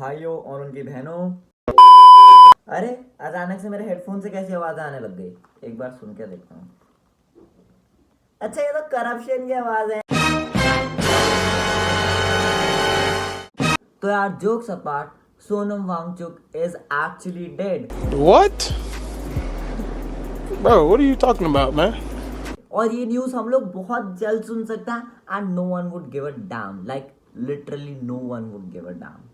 भाइयों और उनकी बहनों। अरे अचानक से मेरे हेडफोन से कैसी आवाज आने लग गई? एक बार सुन के देखता हूँ। अच्छा, ये तो करप्शन की आवाज है। तो यार, jokes apart, Sonam Wangchuk is actually dead. What? Bro, what are you talking about, man? और ये न्यूज हम लोग बहुत जल्द सुन सकते हैं and no one would give a damn, like literally no one would give a damn.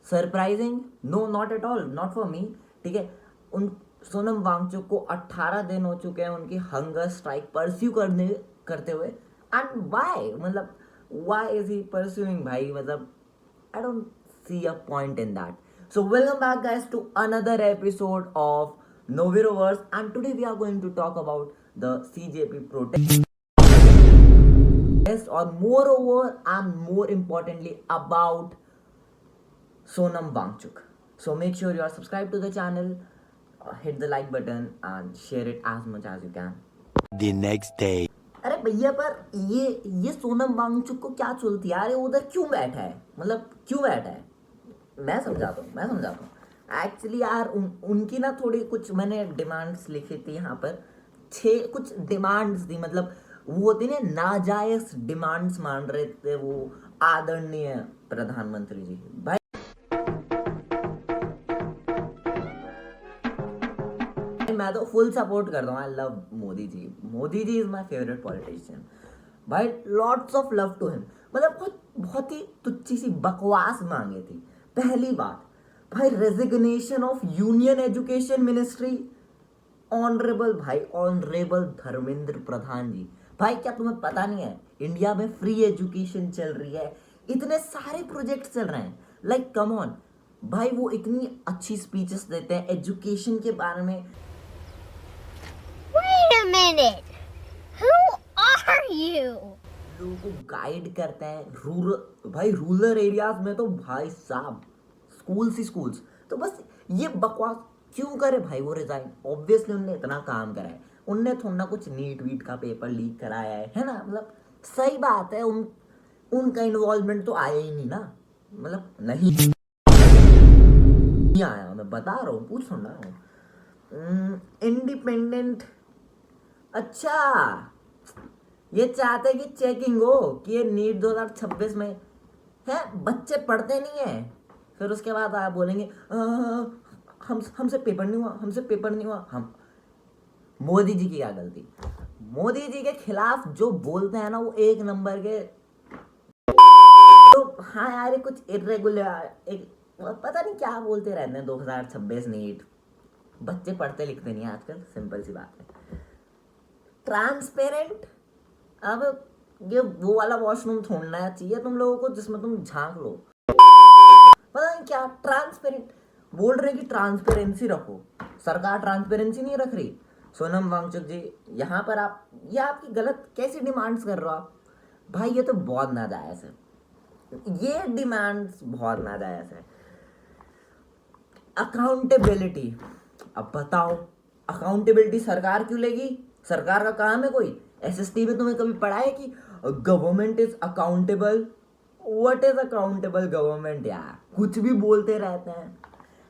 Surprising? No, not at all, not for me. ठीक है, उन सोनम वांगचुक को 18 दिन हो चुके हैं उनकी हंगर स्ट्राइक परस्यू करते हुए। एंड व्हाई, मतलब व्हाई इज ही परस्यूइंग भाई? मतलब I don't see a point in that. So welcome back guys to another episode of Noviroverse, and today we are going to talk about the CJP protest, or moreover and more importantly about Sonam Wangchuk. So make sure you are subscribed to the channel, hit the like button and share it as much as you can. The next day. अरे भैया, पर ये सोनम वांगचुक को क्या चलती है यार? ये उधर क्यों बैठा है? मतलब क्यों बैठा है? मैं समझाता हूँ। एक्चुअली यार उनकी ना थोड़ी कुछ मैंने डिमांड्स लिखी थी यहाँ पर। 6 कुछ डिमांड्स थी, मतलब वो होती ना नाजायज डिमांड्स मान रहे थे वो आदरणीय प्रधानमंत्री जी। भाई मैं तो फुल सपोर्ट करता हूँ। I love Modi ji. Modi ji is my favourite politician भाई। Lots of love to him. मतलब बहुत ही तुच्छी सी बकवास मांगे थी। पहली बात भाई, resignation of union education ministry. Honourable Dharmendra Pradhan ji. भाई क्या तुम्हें पता नहीं है इंडिया में फ्री एजुकेशन चल रही है, इतने सारे प्रोजेक्ट चल रहे हैं, लाइक कम ऑन भाई। वो इतनी अच्छी स्पीचेस देते हैं एजुकेशन के बारे में। Wait a minute. Who are you? लोगों को गाइड करते हैं। रूरल एरियाज में तो भाई साहब स्कूल्स। तो बस ये बकवास क्यों करे भाई? वो रिजाइन, ऑब्वियसली उनने इतना काम करा है, उनने थोड़ा ना कुछ नीट वीट का पेपर लीक कराया है ना? मतलब सही बात है, उनका इन्वॉल्वमेंट तो आया ही नहीं ना। मतलब नहीं आया, मैं बता रहा हूँ, पूछ सुन रहा हूँ। इंडिपेंडेंट। अच्छा, ये चाहते कि चेकिंग हो कि ये नीट 2026 में है, बच्चे पढ़ते नहीं है। फिर उसके बाद आप बोलेंगे हमसे पेपर नहीं हुआ। हम मोदी जी की क्या गलती? मोदी जी के खिलाफ जो बोलते हैं ना वो एक नंबर के। तो हाँ यार, ये कुछ इरेगुलर, एक पता नहीं क्या बोलते रहते हैं 2026 नीट। बच्चे पढ़ते लिखते नहीं आजकल, सिंपल सी बात है। ट्रांसपेरेंट। अब ये वो वाला वॉशरूम छोड़ना चाहिए तुम लोगों को जिसमें तुम झांक लो। पता नहीं क्या ट्रांसपेरेंट बोल रहे कि ट्रांसपेरेंसी रखो। सरकार ट्रांसपेरेंसी नहीं रख रही। सोनम वांगचुक जी, यहाँ पर ये आपकी गलत कैसी डिमांड्स कर रहे हो आप? भाई ये तो बहुत नाजायज है, ये डिमांड्स बहुत नाजायज है। अकाउंटेबिलिटी। अब बताओ, अकाउंटेबिलिटी सरकार क्यों लेगी? सरकार का काम है कोई? एसएसटी में तुम्हें कभी पढ़ा है कि government is accountable? What is accountable government यार? कुछ भी बोलते रहते हैं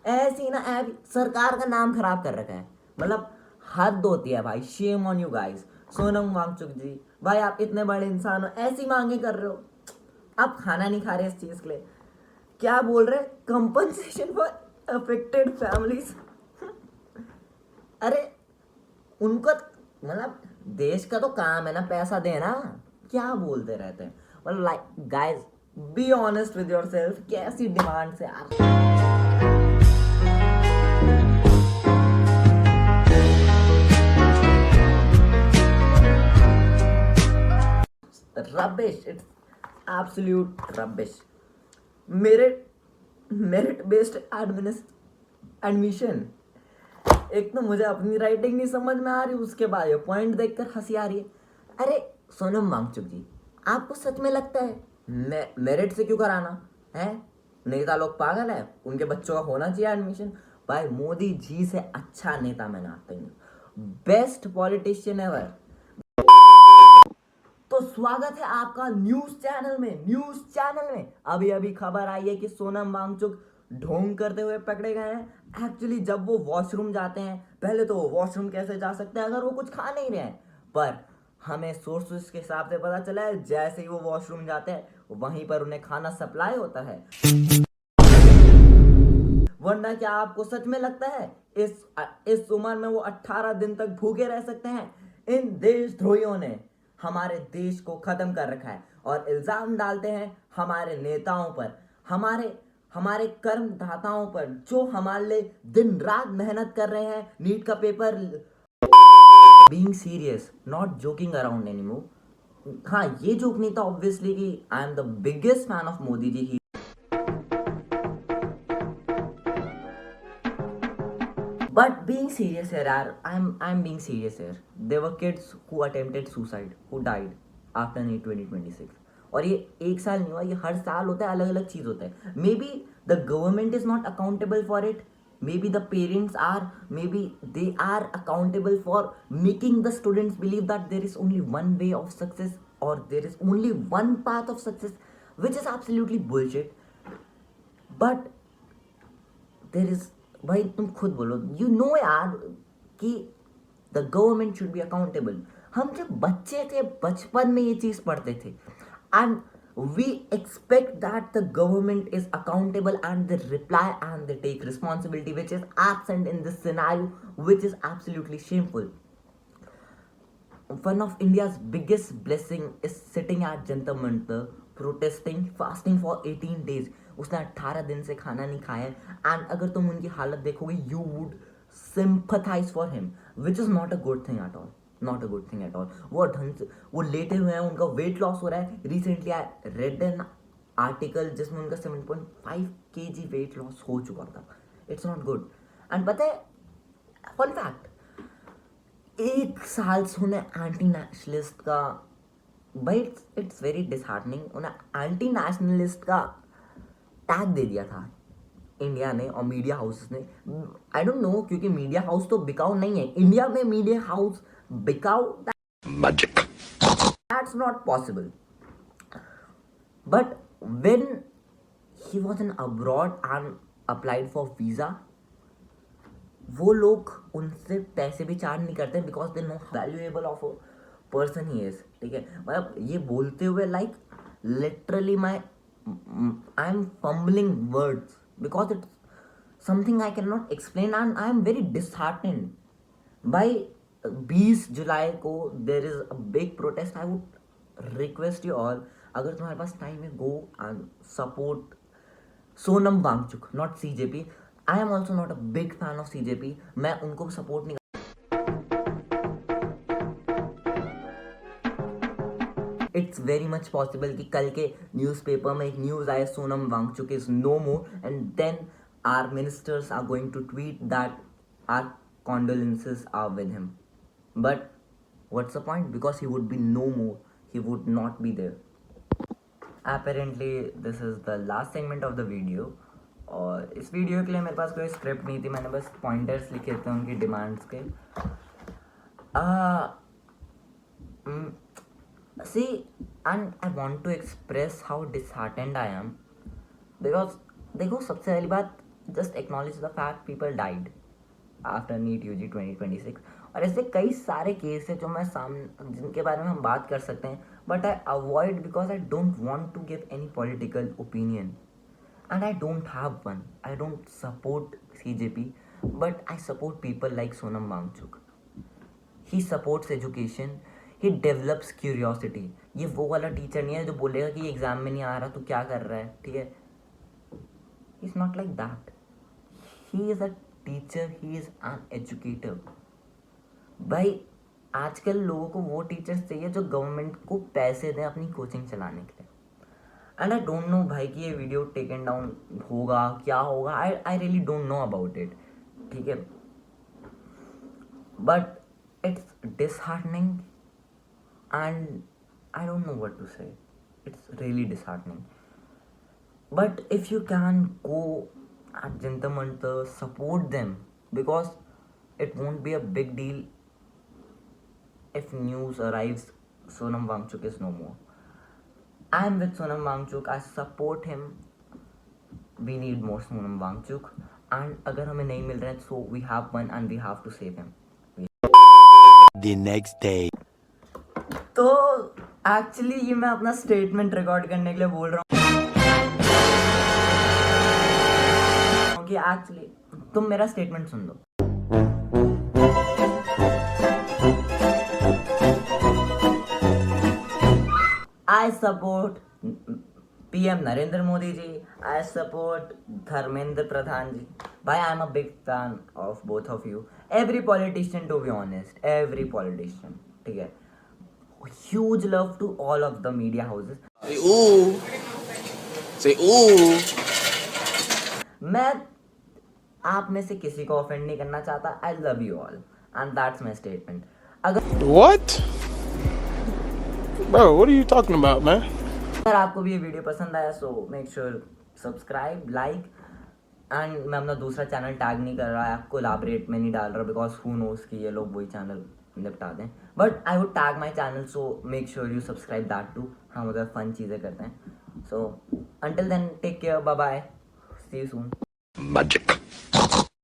ऐसी ना। सरकार का नाम खराब कर रखा है, मतलब हद होती है भाई। Shame on you guys. Sonam Wangchuk ji भाई, आप इतने बड़े इंसान हो, ऐसी मांगे कर रहे हो। आप खाना नहीं खा रहे इस चीज के लिए। क्या बोल रहे? Compensation for affected families. अरे उनको मतलब देश का तो काम है ना पैसा देना, क्या बोलते रहते हैं? मतलब like guys, be honest with yourself. कैसी डिमांड्स है यार? Rubbish, it's absolute rubbish. Merit based admission. एक तो मुझे अपनी राइटिंग नहीं समझ में आ रही, उसके बाद ये पॉइंट देखकर हंसी आ रही है। अरे सोनम वांगचुक जी, आपको सच में लगता है मेरिट से क्यों कराना है? नेता लोग पागल है, उनके बच्चों का होना चाहिए एडमिशन। भाई मोदी जी से अच्छा नेता मैं नाता ही नहीं, बेस्ट पॉलिटिशियन एवर। तो स्वागत है आपका न्यूज चैनल में अभी अभी खबर आई है कि सोनम वांगचुक ढोंग करते हुए पकड़े गए हैं। एक्चुअली जब वो वॉशरूम जाते हैं, पहले तो वॉशरूम कैसे जा सकते हैं अगर वो कुछ खा नहीं रहे हैं, पर हमें सोर्सेस के हिसाब से पता चला है जैसे ही वो वॉशरूम जाते हैं वहीं पर उन्हें खाना सप्लाई होता है। वरना क्या आपको सच में लगता है इस उम्र में वो 18 दिन तक भूखे रह सकते हैं? इन देशद्रोहियों ने हमारे देश को खत्म कर रखा है और इल्जाम डालते हैं हमारे नेताओं पर, हमारे हमारे कर्मदाताओं पर जो हमारे लिए दिन रात मेहनत कर रहे हैं नीट का पेपर। Being serious, not joking around anymore. हाँ, ये जोक नहीं था ऑब्वियसली कि I am the biggest fan of Modi ji. But being serious here, I'm being serious here. There were kids who attempted suicide, who died after NEET 2026. और ये एक साल नहीं हुआ, ये हर साल होता है, अलग अलग चीज होता है। Maybe the government is not accountable for it, maybe the parents are, maybe they are accountable for making the students believe that there is only one way of success और there is only one path of success, which is absolutely bullshit. But there is, भाई तुम खुद बोलो, you know यार कि the government should be accountable. हम जब बच्चे थे बचपन में ये चीज पढ़ते थे and we expect that the government is accountable and they reply and they take responsibility, which is absent in this scenario, which is absolutely shameful. One of India's biggest blessing is sitting at Jantar Mantar, protesting, fasting for 18 days. उसने 18 दिन से खाना नहीं खाया and अगर तुम उनकी हालत देखोगे you would sympathise for him, which is not a good thing at all, not a good thing at all. वो ढंग से वो लेटे हुए हैं, उनका वेट लॉस हो रहा है। Recently I read an article जिसमें उनका 7.5 kg वेट लॉस हो चुका था। It's not good. एंड पता है फन फैक्ट, एक साल से उन्हें एंटी नेशनलिस्ट का, भाई इट्स वेरी डिसहार्टनिंग, उन्हें एंटी नेशनलिस्ट का टैग दे दिया था इंडिया ने और मीडिया हाउसेस ने। आई डोंट नो, क्योंकि मीडिया हाउस तो बिकाऊ नहीं है इंडिया में, मीडिया हाउस बिकाऊ Magic. That's not possible. But when he was in abroad and applied for visa, वो लोग उनसे पैसे भी चार्ज नहीं करते because they know valuable of a person he is. ठीक है, मतलब ये बोलते हुए like literally I am fumbling words because it's something I can not explain and I am very disheartened by 20 July को there is a big protest. I would request you all, अगर तुम्हारे पास टाइम है, go and support Sonam Wangchuk, not CJP. I am also not a big fan of CJP, मैं उनको support नहीं। It's very much possible कि कल के न्यूज़पेपर में एक न्यूज़ आए Sonam Wangchuk is no more and then our ministers are going to tweet that our condolences are with him. But what's the point? Because he would be no more, he would not be there. Apparently this is the last segment of the video और इस video के लिए मेरे पास कोई script नहीं थी, मैंने बस पॉइंटर्स लिखे थे उनकी डिमांड्स के। See, and I want to express how disheartened I am because देखो, सबसे पहली बात, just acknowledge the fact people died after NEET UG 2026 और ऐसे कई सारे केस है जो मैं सामने, जिनके बारे में हम बात कर सकते हैं, but I avoid because I don't want to give any political opinion and I don't have one. I don't support CJP but I support people like Sonam Wangchuk. He supports education, he develops curiosity. ये वो वाला teacher नहीं है जो बोलेगा कि exam में नहीं आ रहा तो क्या कर रहा है, ठीक है। He is not like that, he is a teacher, he is an educator. भाई आजकल लोगों को वो टीचर्स चाहिए जो गवर्नमेंट को पैसे दें अपनी कोचिंग चलाने के लिए। एंड आई डोंट नो भाई कि ये वीडियो टेकन डाउन होगा क्या होगा, I really don't know about it, ठीक है। But it's disheartening and I don't know what to say, it's really disheartening. But if you can go at Jantar Mantar, support them because it won't be a big deal if news arrives Sonam Wangchuk is no more. I am with Sonam Wangchuk. I support him. We need more Sonam Wangchuk. And अगर हमें नहीं मिल रहा है, so we have one and we have to save him. The next day. तो actually ये मैं अपना statement record करने के लिए बोल रहा हूँ कि एक्चुअली तुम मेरा statement soon low. I support PM Narendra Modi ji. I support Dharmendra Pradhan ji. Bhai, I am a big fan of both of you. Every politician, to be honest, every politician. ठीक है. Huge love to all of the media houses. Say ooh. Say ooh. मैं आप में से किसी को offend नहीं करना चाहता. I love you all and that's my statement. अगर What? Bro, what are you talking about, man? अगर आपको भी ये वीडियो पसंद आया सो make sure subscribe, like and मैं अपना दूसरा चैनल टैग नहीं कर रहा है, कोलैबोरेट में नहीं डाल रहा बिकॉज हु नोस कि ये लोग वही चैनल निपटा दें. But I would tag my channel so make sure you subscribe that too. हम उधर फन चीज़ें करते हैं. So until then take care, bye bye, see you soon. Magic.